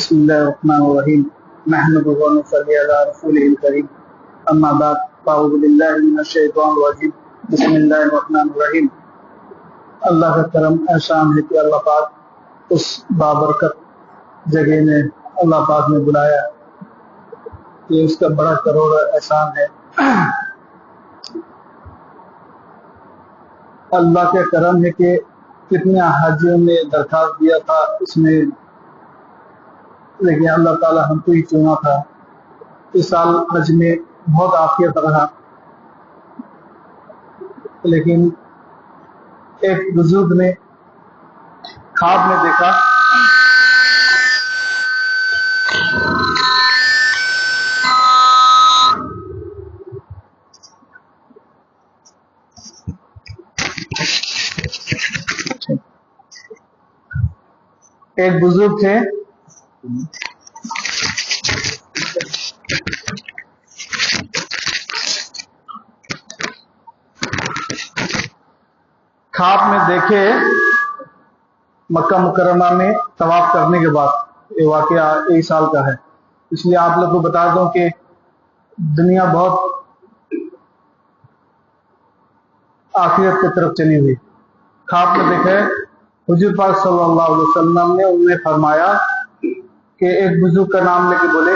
بسم اللہ الرحمن الرحیم نحمدہ و نصلی علی رسولہ الکریم اما بعد فاعوذ باللہ من الشیطان الرجیم بسم اللہ الرحمن الرحیم۔ اللہ کا کرم احسان ہے کہ اللہ پاک اس بابرکت جگہ میں اللہ پاک نے بلایا، یہ اس کا بڑا کروڑ احسان ہے۔ اللہ کے کرم ہے کہ کتنے حاجیوں نے درخواست دیا تھا اس میں، لیکن اللہ تعالی ہم کو ہی چنا تھا۔ اس سال حج میں بہت عافیت رہا، لیکن ایک بزرگ نے خواب میں دیکھا ایک بزرگ تھے، خواب میں دیکھے مکہ مکرمہ میں طواف کرنے کے بعد، یہ واقعہ ایک سال کا ہے، اس لیے آپ لوگ کو بتا دوں کہ دنیا بہت آخرت کی طرف چلی ہوئی۔ خواب میں دیکھے حضور پاک صلی اللہ علیہ وسلم نے انہوں نے فرمایا کہ ایک بزرگ کا نام لے کے بولے،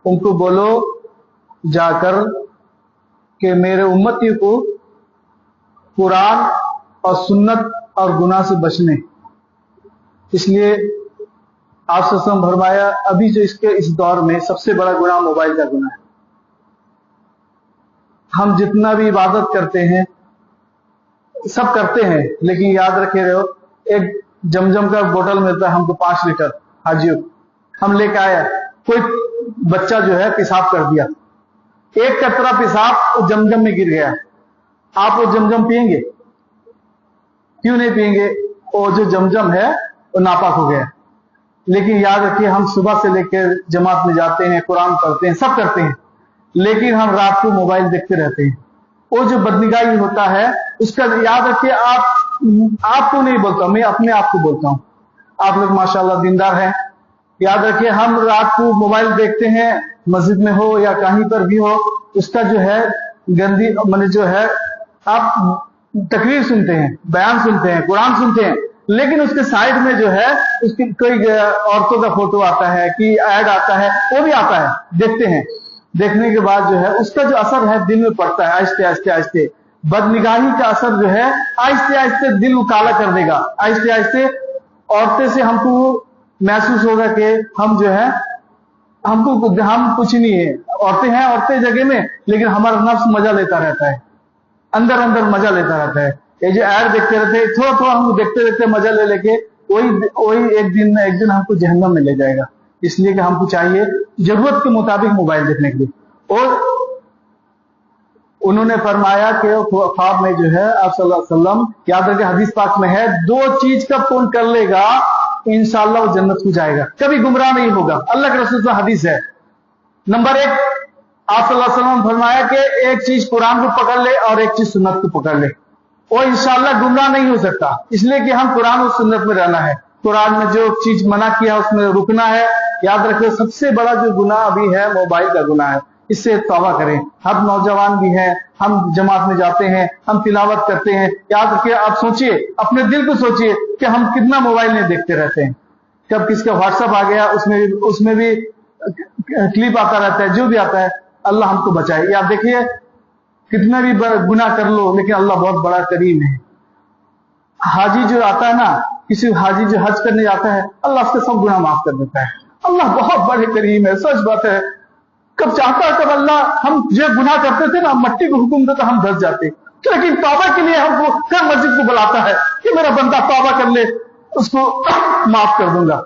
ان کو بولو جا کر کہ میرے امتی کو قرآن اور سنت اور گناہ سے بچنے۔ اس لیے آپ سے فرمایا ابھی جو اس دور میں سب سے بڑا گناہ موبائل کا گناہ ہے۔ ہم جتنا بھی عبادت کرتے ہیں سب کرتے ہیں، لیکن یاد رکھے رہو ایک جمجم کا بوتل ملتا ہے ہم کو 5 لیٹر حاجیوں، ہم لے کے آئے، کوئی بچہ جو ہے پیشاب کر دیا، ایک قطرہ پیشاب وہ جمجم میں گر گیا، آپ وہ جمجم پیئیں گے؟ کیوں نہیں پیئیں گے؟ وہ جو جمجم ہے وہ ناپاک ہو گیا۔ لیکن یاد رکھیے ہم صبح سے لے کے جماعت میں جاتے ہیں، قرآن پڑھتے ہیں، سب کرتے ہیں، لیکن ہم رات کو موبائل دیکھتے رہتے ہیں۔ وہ جو بدنگاہی ہوتا ہے اس کا یاد رکھیے، آپ کو نہیں بولتا، میں اپنے آپ کو بولتا ہوں۔ آپ لوگ ماشاءاللہ دیندار ہیں، یاد رکھیے ہم رات کو موبائل دیکھتے ہیں، مسجد میں ہو یا کہیں پر بھی ہو، اس کا جو ہے گندی جو ہے آپ تقریر سنتے ہیں، بیان سنتے ہیں، قرآن سنتے ہیں، لیکن اس کے سائڈ میں جو ہے اس کی کوئی عورتوں کا فوٹو آتا ہے کہ ایڈ آتا ہے، وہ بھی آتا ہے، دیکھتے ہیں۔ دیکھنے کے بعد جو ہے اس کا جو اثر ہے دل میں پڑتا ہے، آہستہ آہستہ آہستہ بدنگاہی کا اثر جو ہے آہستہ آہستہ دل کو کالا کر دے گا۔ آہستہ آہستہ عورتیں سے ہم کو محسوس ہوگا کہ ہم جو ہے ہم کچھ نہیں ہے، عورتیں ہیں عورتیں جگہ میں، لیکن ہمارا نفس مزہ لیتا رہتا ہے، اندر اندر مزہ لیتا رہتا ہے۔ یہ جو ایڈ دیکھتے رہتے ہیں تھوڑا تھوڑا ہم دیکھتے دیکھتے مزہ لے لے کے وہی ایک دن نہ ایک دن ہم کو جہنم میں لے جائے گا۔ اس لیے کہ ہم کو چاہیے ضرورت کے مطابق موبائل دیکھنے کے لیے۔ اور انہوں نے فرمایا کہ خواب میں جو ہے آپ صلی اللہ علیہ وسلم، یاد رکھے حدیث پاک میں ہے 2 چیز کا کون کر لے گا انشاءاللہ وہ جنت کو جائے گا، کبھی گمراہ نہیں ہوگا۔ اللہ کے رسول سے حدیث ہے۔ نمبر 1 آپ صلی اللہ علیہ وسلم نے فرمایا کہ ایک چیز قرآن کو پکڑ لے اور ایک چیز سنت کو پکڑ لے، وہ انشاءاللہ گمراہ نہیں ہو سکتا۔ اس لیے کہ ہم قرآن اور سنت میں رہنا ہے، قرآن میں جو چیز منع کیا اس میں رکنا ہے۔ یاد رکھیں سب سے بڑا جو گناہ ابھی ہے موبائل کا گناہ ہے، اس سے توبہ کریں۔ ہم نوجوان بھی ہیں، ہم جماعت میں جاتے ہیں، ہم تلاوت کرتے ہیں، یاد رکھیں آپ سوچئے، اپنے دل کو سوچئے کہ ہم کتنا موبائل میں دیکھتے رہتے ہیں۔ کب کس کا واٹس ایپ آ گیا اس میں بھی کلپ آتا رہتا ہے، جو بھی آتا ہے، اللہ ہم کو بچائے۔ یا دیکھیے کتنا بھی گناہ کر لو لیکن اللہ بہت بڑا کریم ہے۔ حاجی جو آتا ہے نا، کسی حاجی جو حج کرنے جاتا ہے، اللہ اس کے سب گناہ معاف کر دیتا ہے۔ اللہ بہت بڑے کریم ہے، سچ بات ہے۔ کب چاہتا ہے تب اللہ، ہم جو گناہ کرتے تھے نا مٹی کو حکم دیتا ہم دھس جاتے، لیکن توبہ کے لیے ہم کو ہر مسجد کو بلاتا ہے کہ میرا بندہ توبہ کر لے، اس کو معاف کر دوں گا۔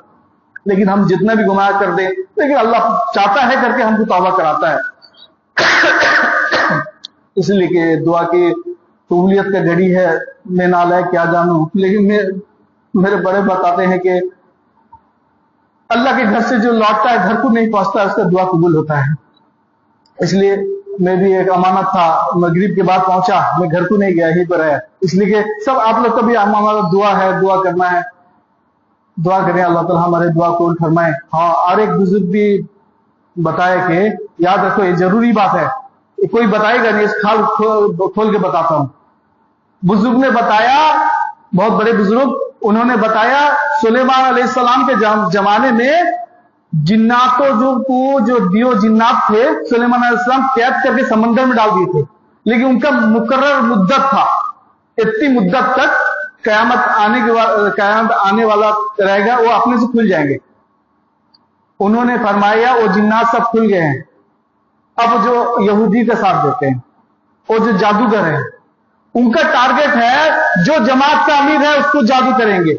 لیکن ہم جتنا بھی گناہ کر دیں، لیکن اللہ چاہتا ہے کر کے ہم کو توبہ کراتا ہے۔ اس لیے کہ دعا کی قبولیت کا گھڑی ہے، میں نالائق کیا جانوں، لیکن میرے بڑے بتاتے ہیں کہ اللہ کے گھر سے جو لوٹتا ہے گھر کو نہیں پہنچتا، اس کا دعا قبول ہوتا ہے۔ اس لیے में भी एक अमानत था, मगरिब के बाद पहुंचा, मैं घर को नहीं गया, यहीं पर है। इसलिए कि सब आप लोग का भी हमारा दुआ है, दुआ करना है, दुआ करें, अल्लाह ताला हमारे दुआ को फरमाए। हाँ, और एक बुजुर्ग भी बताया कि याद रखो, ये जरूरी बात है, कोई बताएगा नहीं, इस खाल खोल के बताता हूं। बुजुर्ग ने बताया, बहुत बड़े बुजुर्ग, उन्होंने बताया सुलेमान अलैहिस्सलाम के जमाने में जिन्नातों जो दियो जिन्नात थे, सुलेमान अलैहिस्सलाम कैद करके समंदर में डाल दिए थे, लेकिन उनका मुकर्रर मुद्दत था, इतनी मुद्दत तक कयामत आने वाला रहेगा, वो अपने से खुल जाएंगे। उन्होंने फरमाया वो जिन्नात सब खुल गए हैं, अब जो यहूदी का साथ देते हैं, वो जो जादूगर है, उनका टारगेट है जो जमात का अमीर है उसको जादू करेंगे,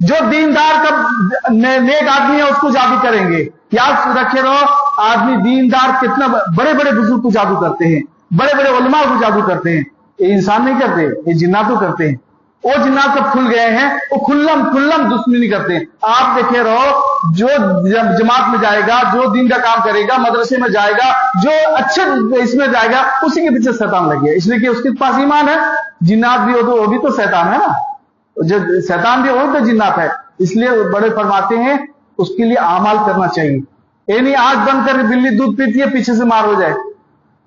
जो दीनदार का नेक आदमी है उसको जादू करेंगे। याद रखे रहो, आदमी दीनदार कितना बड़े बड़े बुजुर्ग को जादू करते हैं, बड़े बड़े उलमा को जादू करते हैं, ये इंसान नहीं करते, ये जिन्नात तो करते हैं। वो जिन्नात सब खुल गए हैं, वो खुल्लम दुश्मनी करते हैं। आप देखे रहो, जो जमात में जाएगा, जो दिन का काम करेगा, मदरसे में जाएगा, जो अच्छे इसमें जाएगा, उसी के पीछे शैतान लग गया, इसलिए कि उसके पास ईमान है। जिन्नात भी हो तो वो भी तो शैतान है ना, जो शैतान भी हो तो जिन्नात है। इसलिए बड़े फरमाते हैं उसके लिए आमाल करना चाहिए। ये नहीं आंख बंद कर बिल्ली दूध पीती है पीछे से मार हो जाए,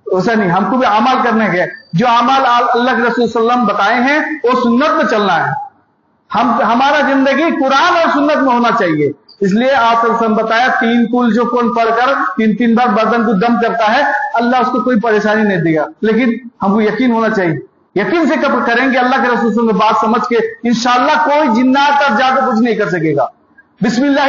ऐसा नहीं, हमको भी अमाल करने के, जो अमाल अल्लाह के रसूल सल्लल्लाहु अलैहि वसल्लम बताए हैं वो सुन्नत में चलना है। हमारा जिंदगी कुरान और सुन्नत में होना चाहिए। इसलिए आप बताया 3 कुल जो कौन पढ़कर 3 बार बदन को दम करता है, अल्लाह उसको कोई परेशानी नहीं देगा। लेकिन हमको यकीन होना चाहिए, यकीन से कब करेंगे अल्लाह के रसूल से बात समझ के, इंशाअल्लाह कोई जिन्नात और जादू कुछ नहीं कर सकेगा। बिस्मिल्लाह,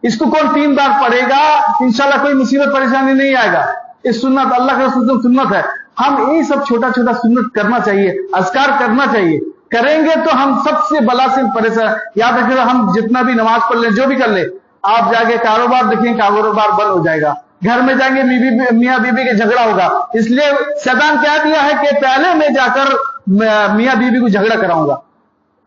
इसको कौन 3 बार पढ़ेगा, इंशाल्लाह कोई मुसीबत परेशानी नहीं आएगा। इस सुन्नत अल्लाह के रसूल की सुन्नत है। हम ये सब छोटा छोटा सुन्नत करना चाहिए, अज़कार करना चाहिए, करेंगे तो हम सबसे बला से परेशान। याद रखिए, हम जितना भी नमाज पढ़ लें, जो भी कर ले, आप जाके कारोबार देखेंगे, कारोबार बंद हो जाएगा। घर में जाएंगे, मियाँ बीबी के झगड़ा होगा। इसलिए शैतान क्या दिया है कि पहले मैं जाकर मियाँ बीबी को झगड़ा कराऊंगा,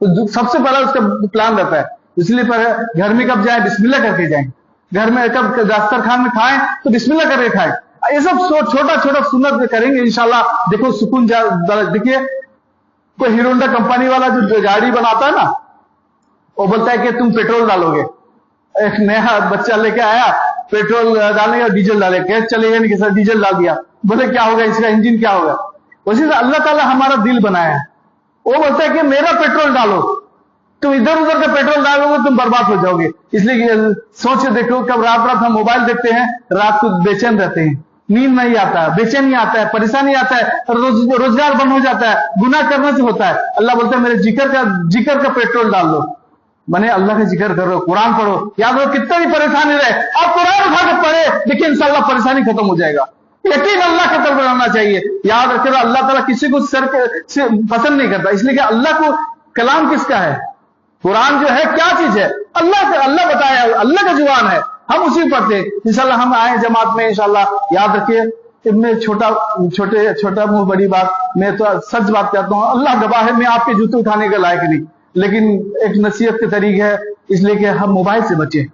तो सबसे पहला उसका प्लान रहता है। इसलिए पर घर में कब जाए, बिस्मिल्लाह करके जाएं। घर में कब दस्तरखान में खाएं तो बिस्मिल्लाह करके खाएं। ये सब छोटा छोटा सुन्नत करेंगे, इंशाल्लाह देखो सुकून। देखिए, कोई हीरो होंडा कंपनी वाला जो गाड़ी बनाता है ना, वो बोलता है कि तुम पेट्रोल डालोगे। एक नया बच्चा लेके आया, पेट्रोल डालेगा, डीजल डालेगा, चलेगा नहीं, सर डीजल डाल दिया, बोले क्या होगा, इसका इंजन क्या होगा। वैसे अल्लाह ताला हमारा दिल बनाया है, वो बोलता है कि मेरा पेट्रोल डालो, तुम इधर उधर का पेट्रोल डालोगे तुम बर्बाद हो जाओगे। इसलिए सोच देखो, कब रात हम मोबाइल देखते हैं, रात को बेचैन रहते हैं, नींद नहीं आता है, बेचैनी आता है, परेशानी आता है, रोजगार बंद हो जाता है, गुनाह करने से होता है। अल्लाह बोलता है मेरे जिक्र का पेट्रोल डाल दो, मैंने अल्लाह का जिक्र करो, कुरान पढ़ो। याद रहो, कितना भी परेशानी रहे, आप कुरान उठा के पढ़े, देखिए इंशाअल्लाह परेशानी खत्म हो जाएगा। यकीन अल्लाह की तरफ रहना चाहिए। याद रखिएगा, अल्लाह ताला किसी को सर से पसंद नहीं करता, इसलिए कि अल्लाह को कलाम किसका है, कुरान जो है क्या चीज है, अल्लाह बताया, अल्लाह का जुबान है, हम उसी पढ़ते। इंशाल्लाह हम आए जमात में, इंशाल्लाह। याद रखिए, इनमें छोटा मुंह बड़ी बात, मैं तो सच बात कहता हूं, अल्लाह गवाह है, मैं आपके जूते उठाने के लायक नहीं, लेकिन एक नसीहत के तरीके है, इसलिए कि हम मोबाइल से बचे।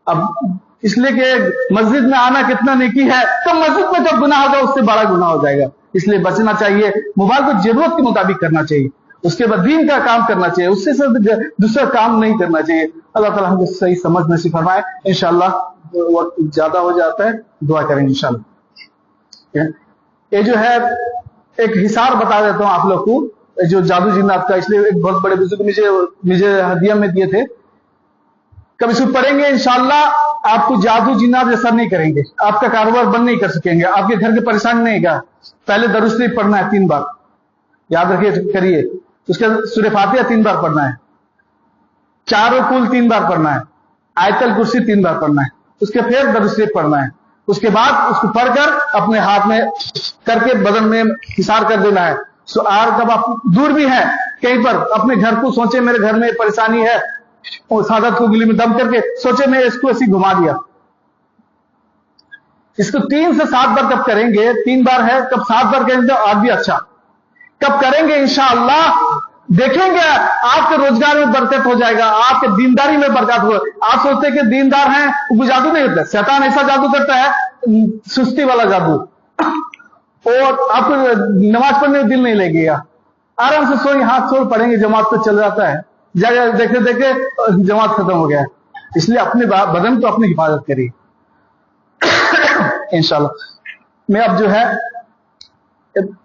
अब इसलिए कि मस्जिद में आना कितना नेकी है, तो मस्जिद में जब गुनाह होगा उससे बड़ा गुनाह हो जाएगा। इसलिए बचना चाहिए, मोबाइल को जरूरत के मुताबिक करना चाहिए, उसके बाद दीन का काम करना चाहिए, उससे सिर्फ दूसरा काम नहीं करना चाहिए। अल्लाह ताला हमको सही समझ नसीब फरमाए। इंशाअल्लाह वक्त ज्यादा हो जाता है, दुआ करेंगे इंशाअल्लाह। ये जो है एक हिसार बता देता हूं आप लोग को, जो जादू जिन्नात का। इसलिए एक बहुत बड़े बुजुर्ग मुझे हदिया में दिए थे, कभी इसको पढ़ेंगे इंशाअल्लाह, आपको जादू जिन्नात असर नहीं करेंगे, आपका कारोबार बंद नहीं कर सकेंगे, आपके घर की परेशानी नहीं का। पहले दरूद शरीफ पढ़ना है 3 बार, याद रखिए, करिए। उसका सूरह फातिहा 3 बार पढ़ना है, चारों कुल 3 बार पढ़ना है, आयतल कुर्सी 3 बार पढ़ना है, उसके फिर दरूद शरीफ पढ़ना है। उसके बाद उसको पढ़कर अपने हाथ में करके बदन में हिसार कर देना है। और जब आप दूर भी हैं कहीं पर, अपने घर को सोचे मेरे घर में परेशानी है, और सादत को उंगली में दम करके सोचे मैं इसको ऐसी घुमा दिया। इसको 3 से 7 बार कब करेंगे, 3 बार है, कब 7 बार करेंगे तो और भी अच्छा। कब करेंगे इंशाअल्लाह, دیکھیں گے آپ کے روزگار میں برکت ہو جائے گا, آپ کے دینداری میں برکت ہو. آپ سوچتے ہیں کہ دیندار ہیں وہ جادو نہیں ہوتا. شیطان ایسا جادو کرتا ہے, سستی والا جادو, اور آپ کو نماز پڑھنے میں دل نہیں لگے گا. آرام سے سوئی ہاتھ چھوڑ پڑیں گے, جماعت تو چل جاتا ہے, جگہ دیکھتے دیکھتے جماعت ختم ہو گیا. اس لیے اپنے بدن کو اپنی حفاظت کریے انشاءاللہ. میں اب جو ہے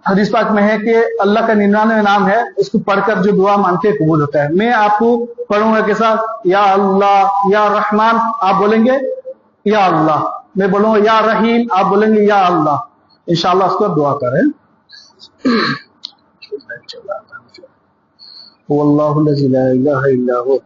حدیث پاک میں ہے کہ اللہ کا 99 نام ہے, اس کو پڑھ کر جو دعا مانگتے قبول ہوتا ہے. میں آپ کو پڑھوں گا کے ساتھ, یا اللہ یا رحمان, آپ بولیں گے یا اللہ. میں بولوں گا یا رحیم, آپ بولیں گے یا اللہ. انشاءاللہ اس کو دعا کریں. واللہ الذی لا الہ الا هو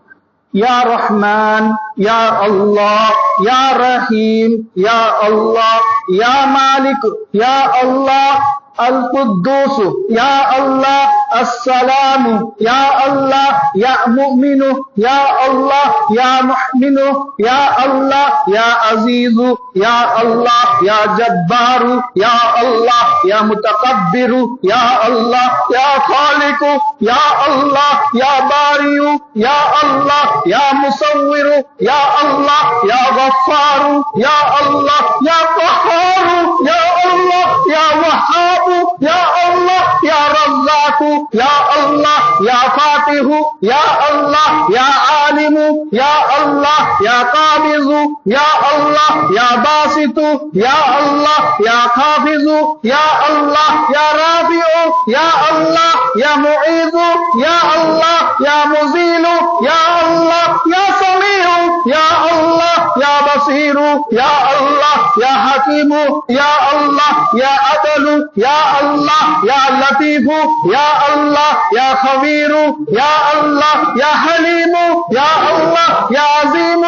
یا رحمان یا اللہ یا رحیم یا اللہ یا مالک یا اللہ القدوس یا اللہ السلام یا اللہ یا مؤمن یا اللہ یا محمن یا اللہ یا عزیز یا اللہ یا جبار یا اللہ یا متکبر یا اللہ یا خالق یا اللہ یا باری یا اللہ یا مصور یا اللہ یا غفار یا اللہ یا قہار یا اللہ یا وہاب یا اللہ یا رزاق یا اللہ یا فاتح یا اللہ یا عالم یا اللہ یا قابض یا اللہ یا باسط یا اللہ یا خافض یا اللہ یا رافع یا اللہ یا معیذ یا اللہ یا مزیل یا اللہ یا سمیع یا اللہ یا بصیر یا اللہ یا حکیم یا اللہ یا عدل یا اللہ یا لطیف یا اللہ یا خبیر یا اللہ یا حلیم یا اللہ یا عظیم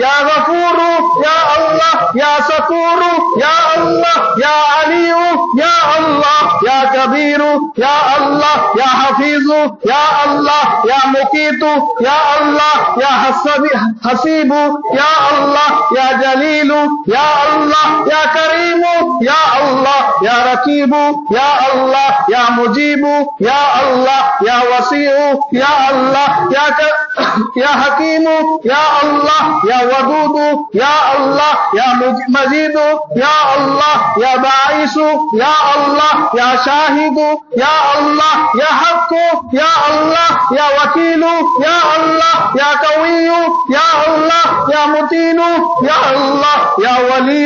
یا غفور یا اللہ یا شکور یا اللہ یا علی یا اللہ یا کبیر یا اللہ یا حفیظ یا اللہ یا مقیت یا اللہ یا حسیب یا اللہ یا جلیل یا اللہ یا کریم یا اللہ یا رقیب یا اللہ یا مجیب یا اللہ یا وسیع یا اللہ یا حکیم یا اللہ یا ودود یا اللہ یا مجید یا اللہ یا باعث یا اللہ یا شاہد یا اللہ یا حق یا اللہ یا وکیل یا اللہ یا قوی یا اللہ یا متین یا اللہ یا ولی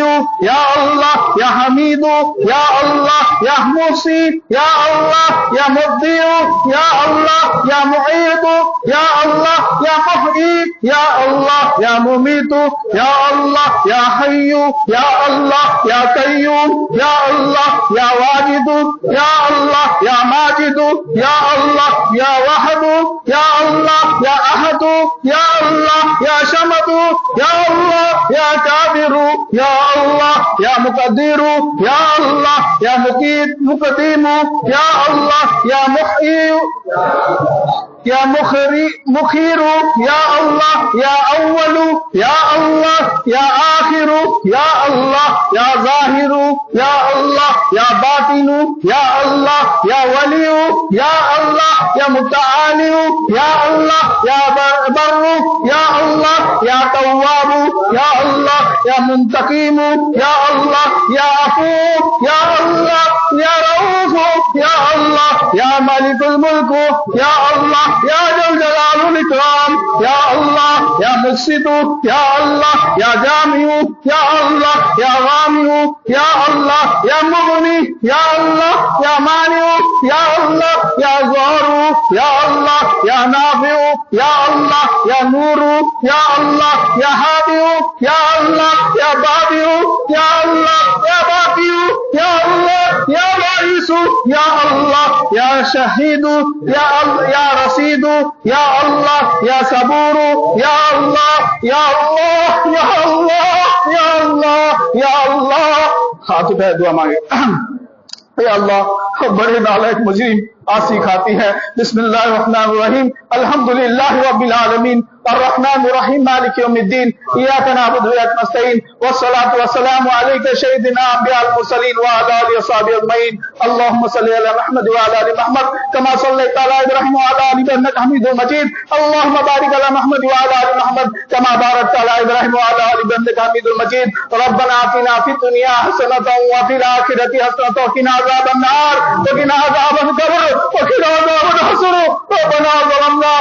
یا اللہ یا حمید یا اللہ یا محصی یا اللہ یا مبدع یا اللہ یا معید یا اللہ یا محیی یا اللہ یا ممیت یا اللہ یا حی یا اللہ یا قیوم یا اللہ یا واجد یا اللہ یا ماجد یا اللہ یا وحد یا اللہ یا احد یا اللہ یا شمد یا اللہ یا قادر یا اللہ یا مقدر یا اللہ یا مقدم یا اللہ یا محیی یا مخیر یا اللہ یا اول یا اللہ یا آخر یا اللہ یا ظاہر یا اللہ یا باطن یا اللہ یا ولی یا اللہ یا متعالی یا اللہ یا بر یا اللہ یا تواب یا اللہ یا منتقم یا اللہ یا عفو یا اللہ یا رؤوف یا اللہ یا مالک الملک یا اللہ یا ذل جلال والاکرام یا اللہ یا مقسط یا اللہ یا جامع یا اللہ یا غامع یا اللہ یا مغنی یا اللہ یا مانع یا اللہ یا ظاہر یا اللہ یا نافع یا اللہ یا نور یا اللہ یا ہادی یا اللہ یا بادی یا اللہ یا باقی یا اللہ یا باعث یا اللہ یا شہید یا اللہ یا رسید یا اللہ یا صبور یا اللہ یا اللہ یا اللہ یا اللہ یا اللہ. ہاتھ پہ دعا مانگے. اے اللہ بڑے نالائق مجرم آسی کھاتی ہے. بسم اللہ الرحمن الرحیم. الحمدللہ رب العالمین الرحمن الرحیم مالک یوم الدین ایاک نعبد و ایاک نستعین والصلاة والسلام علیک سیدنا انبیاء المرسلین وعلی آلہ وصحبہ اجمعین. اللہم صلی علی محمد وعلی آل محمد کما كما صليت على ابراهيم وعلى ال ابراهيم انك حميد مجيد اللهم بارك على محمد وعلى ال محمد كما باركت على ابراهيم وعلى ال ابراهيم انك حميد مجيد ربنا آتنا في الدنيا حسنة وفي الآخرة حسنة وقنا عذاب النار وقنا عذاب القبر وقنا عذاب الحشر ربنا ظلمنا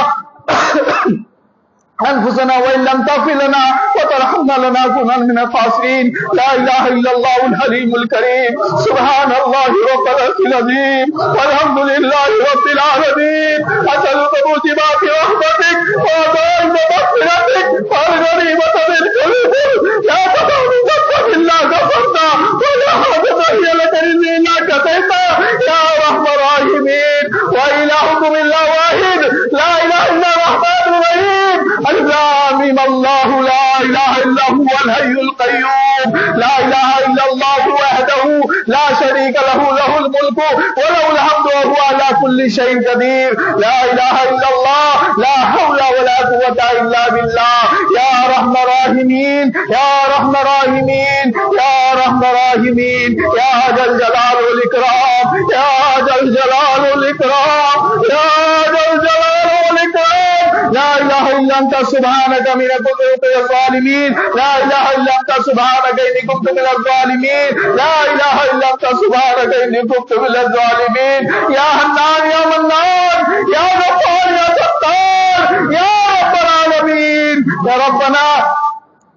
أنفسنا وإن لم تغفر لنا وترحمنا لنكونن من الخاسرين لا إله إلا الله الحليم الكريم سبحان الله رب العرش العظيم والحمد لله رب العالمين أسألك موجبات رحمتك وعزائم مغفرتك والغنيمة من كل بر لا تدع من ذنب إلا غفرته ولا حاجة هي لك إلا قضيتها يا أرحم الراحمين وإلهكم إلا واحد لا إله إلا الرحمن الرحيم الرحيم الله لا إله إلا هو الحي القيوم لا إله إلا الله وحده لا شريك له له الملك وله الحمد وهو على كل شيء قدير لا إله إلا الله لا حول ولا قوة إلا بالله يا رحم الراحمين يا رحم الراحمين يا رحم الراحمين يا ذا الجلال والإكرام يا ذا الجلال والإكرام يا ذا الجلال والإكرام لا إله إلا أنت سبحانك من كنت من الظالمين لا إله إلا أنت سبحانك إني كنت من الظالمين لا إله إلا أنت سبحانك إني كنت من الظالمين يا حنان يا منان يا غفار يا ستار يا رب العالمين يا ربنا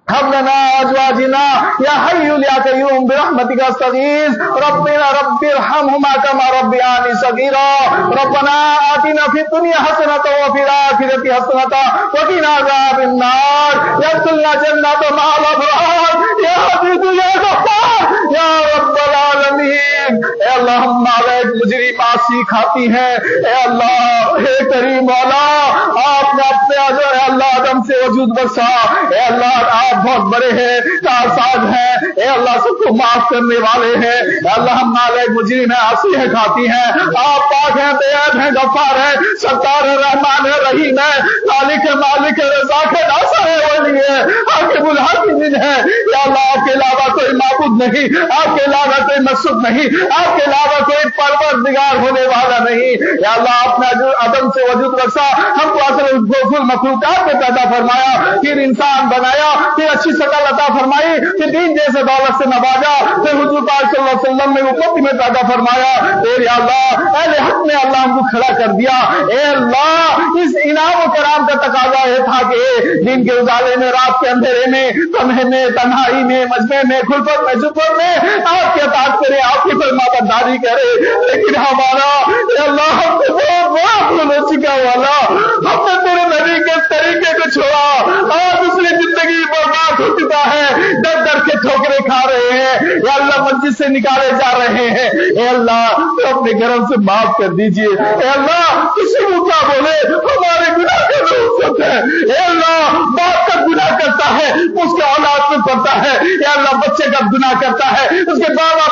هب لنا أزواجنا يا حي يا قيوم برحمتك استغيث ربنا رب ارحمهما كما ربياني صغيرا ربنا آتنا في الدنيا حسنة وفي الآخرة حسنة وقنا عذاب النار يدخلنا جنة مع الأبرار يا عزيز يا غفار يا رب العالمین اے اللہ ہم نالائق مجرم معاصی کھاتی ہیں اے اللہ اے کریم مولا آپ نے اپنے اے اللہ آدم سے وجود بخشا اے اللہ آپ بہت بڑے ہیں کارساز ہیں اے اللہ سب کو معاف کرنے والے ہیں اے اللہ ہم نالائق مجرم ہیں عاصی ہیں کھاتی ہیں آپ پاک ہیں بے عیب ہیں غفار ہیں ستار ہے رحمان ہے رحیم ہے خالق ہے مالک ہے رزاق ہے ناصر ہے ولی ہے حاکم الحاکمین ہے یا اللہ آپ کے علاوہ کوئی معبود نہیں آپ کے علاوہ کوئی مسجد نہیں آپ کے علاوہ کوئی پروردگار ہونے والا نہیں یا اللہ آپ نے عدم سے وجود رکھا ہم کو اصل مخلوقات میں پیدا فرمایا پھر انسان بنایا پھر اچھی شکل عطا فرمائی پھر دین جیسے دولت سے نوازا پھر حضور پاک صلی اللہ علیہ وسلم نے امت میں پیدا فرمایا پھر یا اللہ اہل حق میں اللہ ہم کو کھڑا کر دیا اے اللہ اس انعام و کرام کا تقاضا یہ تھا کہ دین کے اجالے میں رات کے اندھیرے میں تنہے میں تنہائی میں مجمع میں خلفت میں جفت میں آپ کی اطاعت کرے آپ کی فرما برداری کرے لیکن ہمارا اے اللہ ہم نے بہت بڑا بھول چکا والا ہم نے تیرے نبی کے طریقے کو چھوڑا اور دوسری زندگی برباد ہو چکا ہے در در کے ٹھوکرے کھا رہے ہیں یا اللہ مسجد سے نکالے جا رہے ہیں اے اللہ اپنے گھروں سے معاف کر دیجئے اے اللہ کسی کو کیا بولے ہمارے گناہ کا نوسط ہے اے اللہ باپ کا گناہ کرتا ہے اس کے اولاد میں پڑتا ہے یا اللہ بچے کا گناہ کرتا ہے اس کے بابا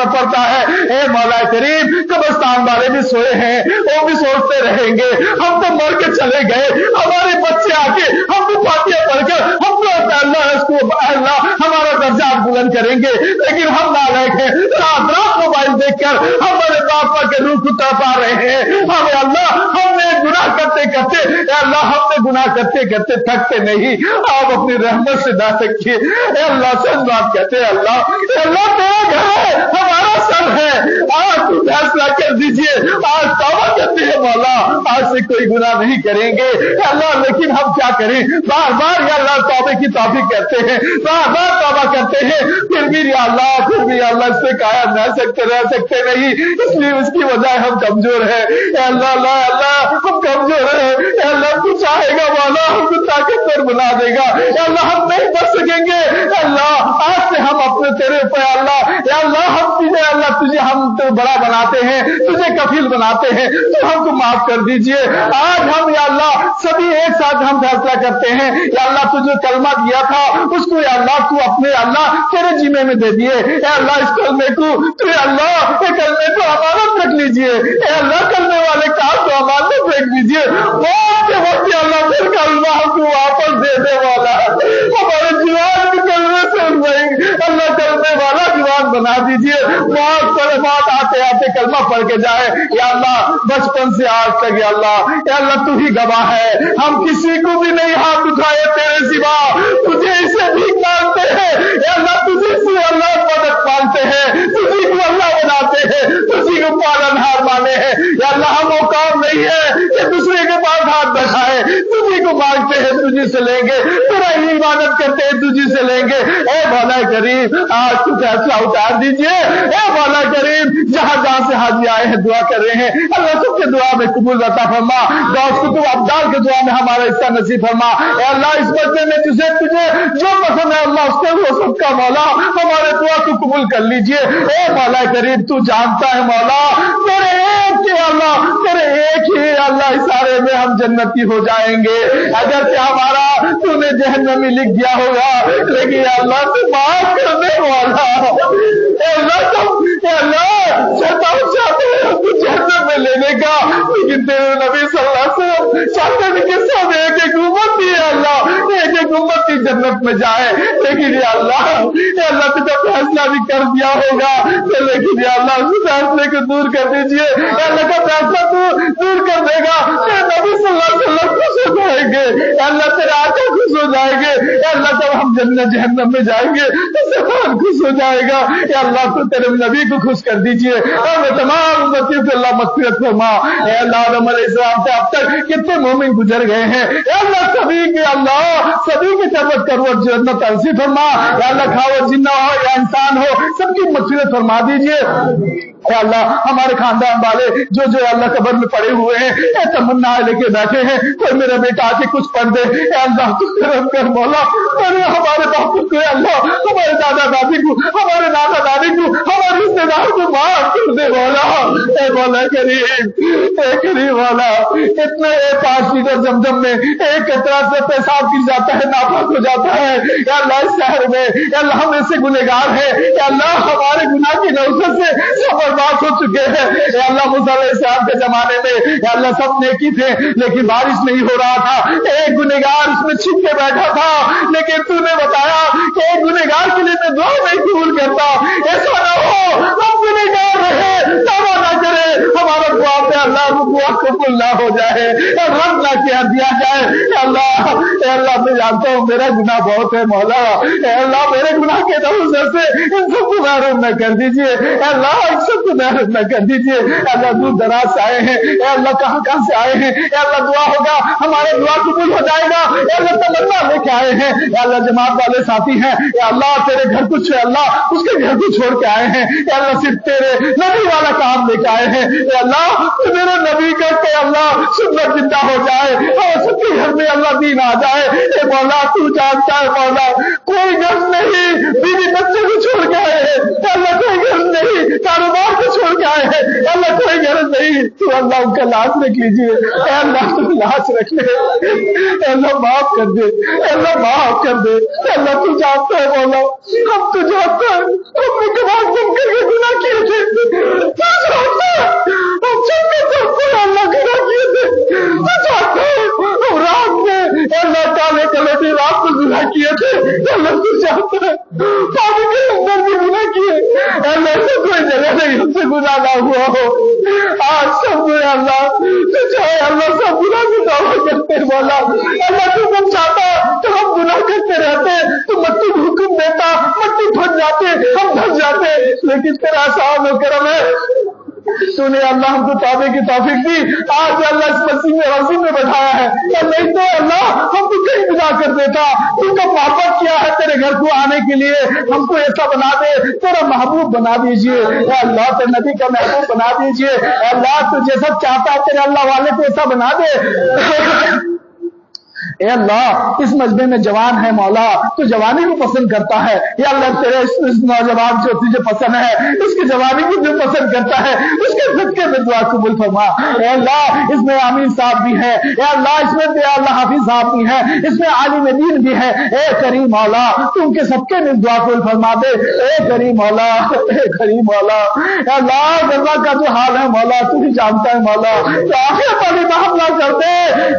پڑتا ہے اے مولا کریم قبرستان والے بھی سوئے ہیں وہ بھی سوچتے رہیں گے ہم تو مر کے چلے گئے ہمارے بچے آ کے ہم کو فاتحہ پڑھ کر ہم کو اللہ اس کو اللہ ہمارا درجہ بلند کریں گے لیکن ہم نالائق ہیں رات رات موبائل دیکھ کر ہمارے باپا کے روح کو تڑپا رہے ہیں ہمیں اللہ ہم نے گناہ کرتے کرتے اے اللہ ہم نے گناہ کرتے کرتے تھکتے نہیں آپ اپنی رحمت سے نہ تھکیے اے اللہ سچ بات کہتے ہیں اللہ تیرا گھر ہے ہمارا سر ہے آج تو فیصلہ کر دیجئے آج توبہ کرتے ہیں مولا آج سے کوئی گناہ نہیں کریں گے اللہ لیکن ہم کیا کریں بار بار یا اللہ توبے کی توفیق کرتے ہیں بار بار توبہ کرتے ہیں پھر بھی یا اللہ اس سے قائم رہ سکتے نہیں اس لیے اس کی وجہ ہم کمزور ہیں اے اللہ ہم کمزور ہیں اے اللہ تو چاہے گا مولا ہم کو طاقتور بنا دے گا اے اللہ ہم نہیں بچ سکیں گے اللہ آج سے ہم اپنے تیرے پہ اللہ یا اللہ ہم تجھے ہم تو بڑا بناتے ہیں تجھے کفیل بناتے ہیں تو ہم کو معاف کر دیجئے آج ہم یا اللہ سبھی ایک ساتھ ہم فیصلہ کرتے ہیں یا اللہ تجھے کلمہ دیا تھا اس کو یا اللہ تو اپنے اللہ تیرے ذمے میں دے دیے اے اللہ اس کلمے کو تو یا اللہ یہ کلمے کو امانت رکھ لیجئے اے اللہ کلمے والے کام کو امانت رکھ دیجئے موت کے وقت یا اللہ پھر کلمہ ہم کو واپس دے دے والا ہمارے جوان کے کلمے سے اللہ کلمے والا جوان بنا बना दीजिए। मौत आते आते कलमा पढ़ के जाए या अल्लाह, बचपन से आज तक या अल्लाह तू ही गवाह है, हम किसी को भी नहीं हाथ उठाए तेरे सिवा, तुझे इसे भीख मांगते हैं या अल्लाह, तुझे से अल्लाह मदद मांगते हैं, तुझी को अल्लाह बनाते हैं, तुझी को पालनहार माने हैं या अल्लाह। हम वो काम नहीं है कि दूसरे के पास हाथ बैठाए, तुझी को मांगते हैं, तुझी से लेंगे, तेरा ही इबादत करते हैं, तुझी से लेंगे। ए मौला करीम, आज तू फैसला उतार दीजिए। ए मौला करीम, जहां जहां से हाजी आए हैं दुआ कर रहे हैं, अल्लाह सबके दुआ में कबूल अता फरमा। गौस कुतुब अब्दाल के दुआ में हमारा हिस्सा नसीब फरमा। ए अल्लाह, इस बच्चे में तुझे जो पसंद है अल्लाह, उसके वो सबका मौला हमारे दुआ को कबूल कर लीजिए। ए मौला करीम, तू जानता है मौला, तेरे एक ही अल्लाह, तेरे एक ही अल्लाह इशारे में हम जन्नती हो जाएंगे। अगर से हमारा तूने जहन्नमी लिख दिया होगा, लेकिन अल्लाह तू माफ करने वाला चाहते हैं हमको जहन्नम में लेने का, लेकिन तेरे नबी सल्लल्लाहु अलैहि वसल्लम चाहते थे कि सब एक एक उम्मती है अल्लाह, एक एक उम्मती जन्नत में जाए। लेकिन या अल्लाह तुझे फैसला भी कर दिया होगा, तो लेकिन या अल्लाह उस फैसले को दूर कर दीजिए। अल्लाह का फैसला तू दूर कर देगा, तेरे नबी सल्लल्लाहु अलैहि वसल्लम खुश हो जाएंगे, अल्लाह तेरे आका खुश हो जाएंगे। अल्लाह जब हम जन्नत जहन्नम में जाएंगे तो शैतान खुश हो जाएगा। या अल्लाह तो तेरे नबी को खुश कर दीजिए। हमें तमाम उम्मतियों को अल्लाह मग़फ़िरत फरमा। ए अल्लाह, आदम अलैहिस्सलाम से अब तक कितने मोमिन गुजर गए हैं, अल्लाह सभी के अल्लाह सभी की तरफ करवट जन्नत नसीब फरमा। या अल्लाह, खावत जिन्ना हो या इंसान हो, सबकी मग़फ़िरत फरमा दीजिए। या अल्लाह, हमारे खानदान वाले जो जो अल्लाह कब्र में पड़े हुए हैं, तमन्ना लेके बैठे हैं, कोई मेरा बेटा आके कुछ पढ़ दे। अल्लाह तू करम कर मौला, अरे हमारे बापू को अल्लाह, हमारे दादा दादी को, हमारे नाना दादी को, हमारे रिश्तेदार को माफ कर दे मौला। ए मौला करीम मौला, इतने 5 लीटर जमजम में एक कतरा से पेशाब गिर जाता है, नापाक हो जाता है। या अल्लाह, इस शहर में अल्लाह हम ऐसे गुनहगार हैं, या अल्लाह हमारे गुनाह की नौबत से सब बर्बाद हो चुके हैं। या अल्लाह, मूसा अलैहिस्सलाम के जमाने में या अल्लाह सब नेकी थे, लेकिन बारिश नहीं हो रहा था, एक गुनहगार उसमें छिप के बैठा था, लेकिन तूने बताया कि एक गुनहगार के लिए मैं दुआ नहीं कबूल करता। ऐसा न हो हम गुनहगार रहे, तौबा न करे, हमारा दुआ पे अल्लाह दुआ कबूल ना हो जाए, रब ना किया दिया जाए। अल्लाह मैं जानता हूँ मेरा गुनाह बहुत है मौला, अल्लाह मेरे गुनाह के नौबत से इन सबको महरूम न कर दीजिए। अल्लाह इन सबको महरूम न कर दीजिए। अल्लाह दूर दराज से आए हैं, अल्लाह कहाँ कहाँ से आए हैं, अल्लाह दुआ होगा, हमारे दुआ कबूल हो जाएगा। अल्लाह तमन्ना लेके आए हैं, अल्लाह जमात वाले साथी हैं, अल्लाह तेरे घर कुछ अल्लाह उसके घर को छोड़ के आए हैं, अल्लाह सिर्फ तेरे नबी वाला काम लेके आए हैं। अल्लाह मेरे नबी का अल्लाह सुन्नत जिंदा हो जाए और सबके घर में अल्लाह दीन आ जाए। ए मौला, तू जानता है मौला, कोई घर नहीं, बीवी बच्चे को छोड़ के आए हैं, अल्लाह कोई घर नहीं, कारोबार को छोड़ के आए हैं, अल्लाह कोई घर नहीं, तू अल्लाह उनका लाश रख लीजिए। अल्लाह तू लाश रख ले, अल्लाह माफ कर दे, अल्लाह माफ कर दे। अल्लाह तू जानता है मौला, हम तो जानता है हमने कबाब जम करके गुनाह किए थे, तू जानता है हम जम के सबको अल्लाह गुनाह किए थे, तू जानता है हम रात में अल्लाह काले कलटी रात को गुनाह किए थे, अल्लाह तू जानता है पानी के अंदर भी गुनाह किए। अल्लाह से कोई जगह नहीं हमसे गुनाह ना हुआ हो, आज सब अल्लाह तू चाहे अल्लाह सब गुनाह से तौबा करते मौला। अल्लाह तू जब चाहता तो हम गुनाह करते रहते, तू मट्टी हुक्म देता, मट्टी फंस जाते, हम फंस जाते, लेकिन तेरा एहसान और करम है, तूने अल्लाह हमको तौबे की तौफीक दी। आज अल्लाह इस मस्जिद में बैठाया है, या नहीं तो अल्लाह हमको कहीं विदा कर देता। तूने मोहब्बत किया है तेरे घर को आने के लिए, हमको ऐसा बना दे, तेरा महबूब बना दीजिए। अल्लाह तेरे नबी का महबूब बना दीजिए। अल्लाह तू जैसा चाहता है तेरे अल्लाह वाले को ऐसा बना दे। ए अल्लाह, इस मजमे में जवान है मौला, तो जवानी को पसंद करता है। या अल्लाह तेरे इस नौजवान जो तुझे पसंद है, इसकी जवानी को जो पसंद करता है, उसके सदके में दुआ कबूल फरमा। ए अल्लाह, इसमें आमीन साहब भी है, ए अल्लाह इसमें अल्लाह हाफिज साहब भी है, इसमें आलिम दीन भी है। ए करीम मौला, तू उनके सबके में दुआ कबूल फरमा दे। ए करीम मौला, ए करीम मौला, अल्लाह गजा का जो हाल है मौला तू ही जानता है मौला, तो आखिर वाली हमला कर दे।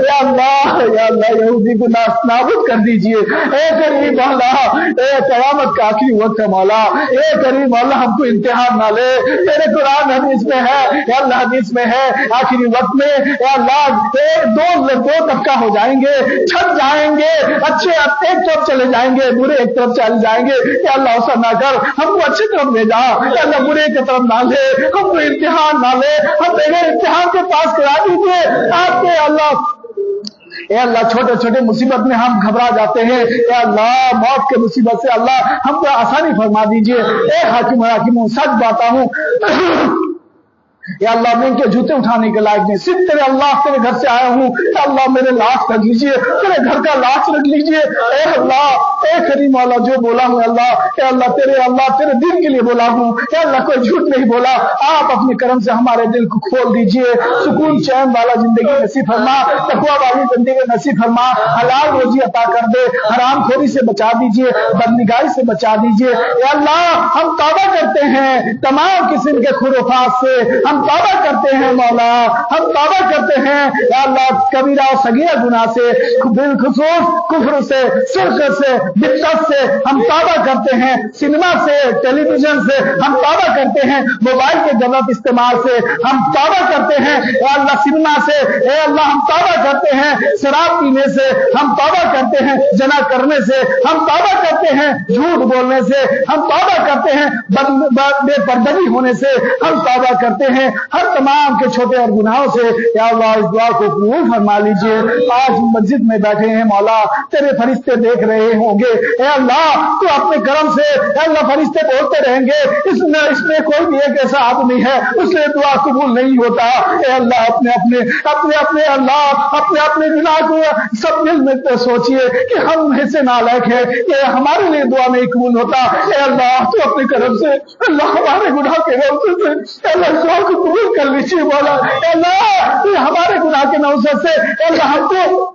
या अल्लाह यहूदी को नाबूद कर दीजिए। ए करीम अल्लाह, ए क़यामत का आखिरी वक्त है मौला, ए करीम अल्लाह हमको इम्तिहान ना ले। तेरे कुरान हदीस में है, अल्लाह हदीस में है, आखिरी वक्त में अल्लाह दो तबका हो जाएंगे, छट जाएंगे, अच्छे एक तरफ चले जाएंगे, बुरे एक तरफ चले जाएंगे। या अल्लाह ऐसा ना कर, हमको अच्छी तरफ ले जा, अल्लाह बुरे की तरफ ना ले, हमको इम्तिहान ना ले, हम बगैर इम्तिहान के पास करा दीजिए आपके अल्लाह। ए अल्लाह, छोटे छोटे मुसीबत में हम घबरा जाते हैं, ए अल्लाह मौत के मुसीबत से अल्लाह हमको आसानी फरमा दीजिए। ए हाकिम सच बाता हूँ, या अल्लाह मैं इनके जूते उठाने के लायक नहीं, सिर्फ तेरे अल्लाह तेरे घर से आया हूँ, अल्लाह मेरे लाश रख लीजिए, तेरे घर का लाश रख लीजिए। ए अल्लाह, ए करीम अल्लाह, जो बोला हूँ अल्लाह, ए अल्लाह तेरे दिल के लिए बोला हूँ, ए अल्लाह कोई झूठ नहीं बोला। आप अपने करम से हमारे दिल को खोल दीजिए, सुकून चैन वाला जिंदगी नसीब फरमा, तकवा वाली जिंदगी नसीब फरमा, हलाल रोजी अता कर दे, हराम खोरी से बचा दीजिए, बदनिगाही से बचा दीजिए। ए अल्लाह, हम तौबा करते हैं तमाम किस्म के खुराफात से, हम तौबा करते हैं मौला, हम तौबा करते हैं या अल्लाह कबीरा और सगीरा गुनाह से, बिलखुसूस कुफ्र से, शिर्क से, बिदअत से हम तौबा करते हैं, सिनेमा से, टेलीविजन से हम तौबा करते हैं, मोबाइल के गलत इस्तेमाल से हम तौबा करते हैं या अल्लाह, सिनेमा से ए अल्लाह हम तौबा करते हैं, शराब पीने से हम तौबा करते हैं, जना करने से हम तौबा करते हैं, झूठ बोलने से हम तौबा करते हैं, बेपर्दगी होने से हम तौबा करते हैं, हर तमाम के छोटे और गुनाहों से। या अल्लाह इस दुआ को कबूल फरमा लीजिए। आज मस्जिद में बैठे हैं मौला, तेरे फरिश्ते देख रहे होंगे, ए अल्लाह तू अपने करम से अल्लाह फरिश्ते बोलते रहेंगे, इसमें कोई भी एक ऐसा आदमी है उससे दुआ कबूल नहीं होता। ए अल्लाह अपने अल्लाह अपने गुनाह को सब दिल में सोचिए कि हम ऐसे नालायक है कि हमारे लिए दुआ नहीं कबूल होता। ए अल्लाह तू अपने करम से अल्लाह हमारे गुनाह के नौसत से अल्लाह दुआ को कबूल कर लीजिए मौला। अल्लाह हमारे गुनाह के नौसत से अल्लाह हमको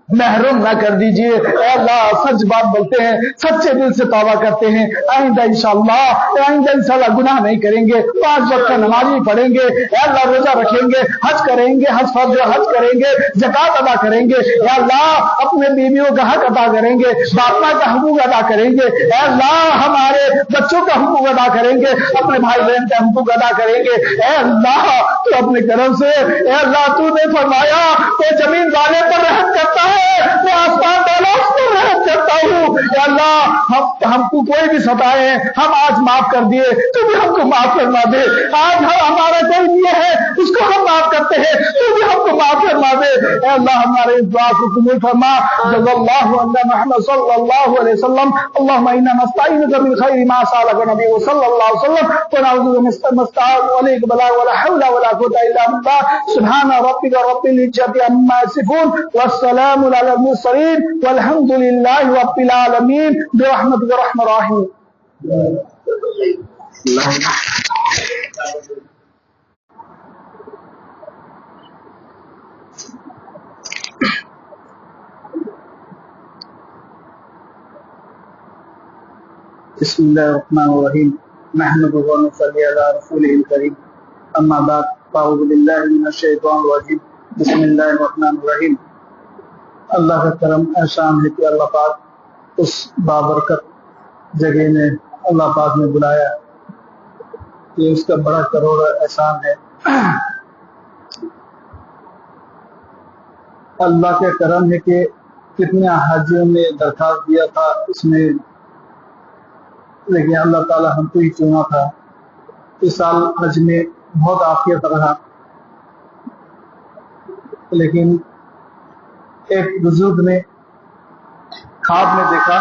महरूम ना कर दीजिए। अल्लाह सच बात बोलते हैं, सच्चे दिल से तौबा करते हैं, आइंदा इंशाअल्लाह गुनाह नहीं करेंगे, 5 वक्त का नमाज़ पढ़ेंगे, अल्लाह रोजा रखेंगे, हज करेंगे, हज करेंगे, ज़कात अदा करेंगे, अल्लाह अपने बीवियों का हक अदा करेंगे, बाप माँ का हुकूक अदा करेंगे, अल्लाह हमारे बच्चों का हुकूक अदा करेंगे, अपने भाई बहन का हुकूक अदा करेंगे। अल्लाह तो अपने करम से अल्लाह तूने फरमाया तो जमीन वाले पर रहम करता है, मैं आसमान वाला उस पर रहम करता हूँ। अल्लाह हमको कोई भी सताए, हम आज माफ कर दिए, तू भी हमको माफ करवा दे। आज हमारा कोई नहीं है उसको हम माफ करते हैं, तू भी हमको माफ करवा दे। अल्लाह हमारे इस दुआ को कबूल फरमा। सल्लल्लाहु अला मुहम्मद सल्लल्लाहु अलैहि वसल्लम। अल्लाहुम्मा इन्ना नस्तईनुका मिन खैरि मा सअलका नबी सल्लल्लाहु अलैहि वसल्लम व नऊज़ु बिका मिन अलैहि वला हौला वला कुव्वता इल्ला बिल्लाह। सुब्हान रब्बिका रब्बिल इज्जति अम्मा यसिफून वस्सलामु अलल मुरसलीन वल्हम्दुलिल्लाहि रब्बिल आलमीन बिरहमतिका रहमान रहीम। बिस्मिल्लाहिर्रहमानिर्रहीम नहमदुहु व नुसल्ली अला रसूलिहिल करीम अम्मा बाद अऊज़ु बिल्लाहि मिनश शैतानिर रजीम बिस्मिल्लाहिर्रहमानिर्रहीम। अल्लाह का करम एहसान है कि अल्लाह पाक उस बाबरकत जगह में अल्लाह पाक ने बुलाया, ये उसका बड़ा करोड़ एहसान है। अल्लाह का करम है कि कितने हाजियों ने दरखास्त दिया था उसमें, लेकिन अल्लाह ताला हमको ही चुना था। इस साल हज में बहुत आफियत रहा, लेकिन एक बुजुर्ग ने ख्वाब में देखा